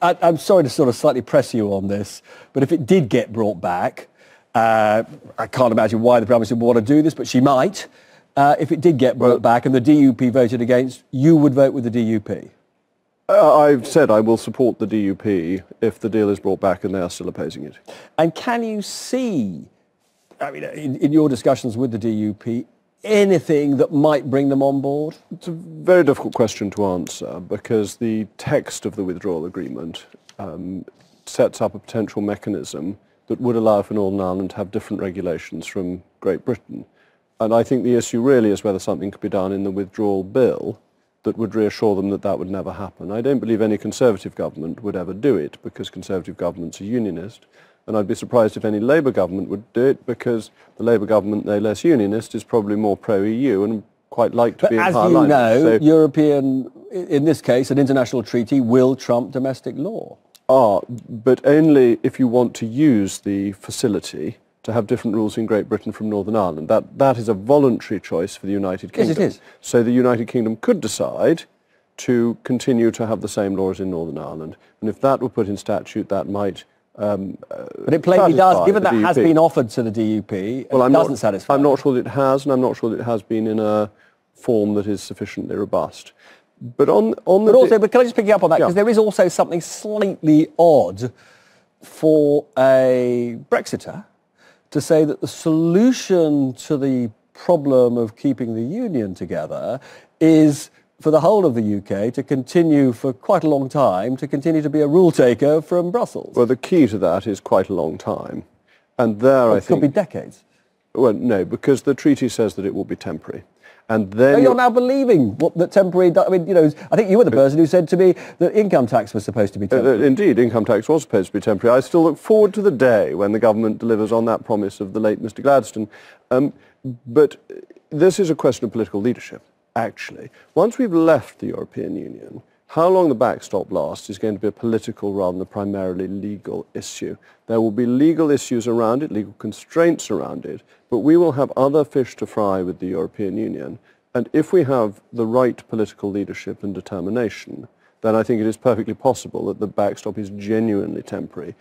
I'm sorry to sort of slightly press you on this, but if it did get brought back, I can't imagine why the Prime Minister would want to do this, but she might. If it did get brought back and the DUP voted against, you would vote with the DUP? I've said I will support the DUP if the deal is brought back and they are still opposing it. And can you see, I mean, in your discussions with the DUP, anything that might bring them on board? It's a very difficult question to answer because the text of the withdrawal agreement sets up a potential mechanism that would allow for Northern Ireland to have different regulations from Great Britain. And I think the issue really is whether something could be done in the withdrawal bill that would reassure them that that would never happen. I don't believe any Conservative government would ever do it because Conservative governments are unionist. And I'd be surprised if any Labour government would do it because the Labour government, though less unionist, is probably more pro-EU and quite like to be in higher line. But as you know, European, in this case, an international treaty will trump domestic law. But only if you want to use the facility to have different rules in Great Britain from Northern Ireland. That is a voluntary choice for the United Kingdom. Yes, it is. So the United Kingdom could decide to continue to have the same laws in Northern Ireland. And if that were put in statute, that might but it plainly does, given that has been offered to the DUP, it doesn't satisfy. I'm not sure that it has, and I'm not sure that it has been in a form that is sufficiently robust. But but can I just pick you up on that? Because there is also something slightly odd for a Brexiter to say that the solution to the problem of keeping the union together is for the whole of the UK to continue for quite a long time, to continue to be a rule taker from Brussels. Well, the key to that is quite a long time. And there, I think... It could be decades. Well, no, because the treaty says that it will be temporary. And then... You're now believing what that temporary... I mean, you know, I think you were the person who said to me that income tax was supposed to be temporary. Indeed, income tax was supposed to be temporary. I still look forward to the day when the government delivers on that promise of the late Mr. Gladstone. But this is a question of political leadership. Actually, once we've left the European Union, how long the backstop lasts is going to be a political rather than a primarily legal issue. There will be legal issues around it, legal constraints around it, but we will have other fish to fry with the European Union. And if we have the right political leadership and determination, then I think it is perfectly possible that the backstop is genuinely temporary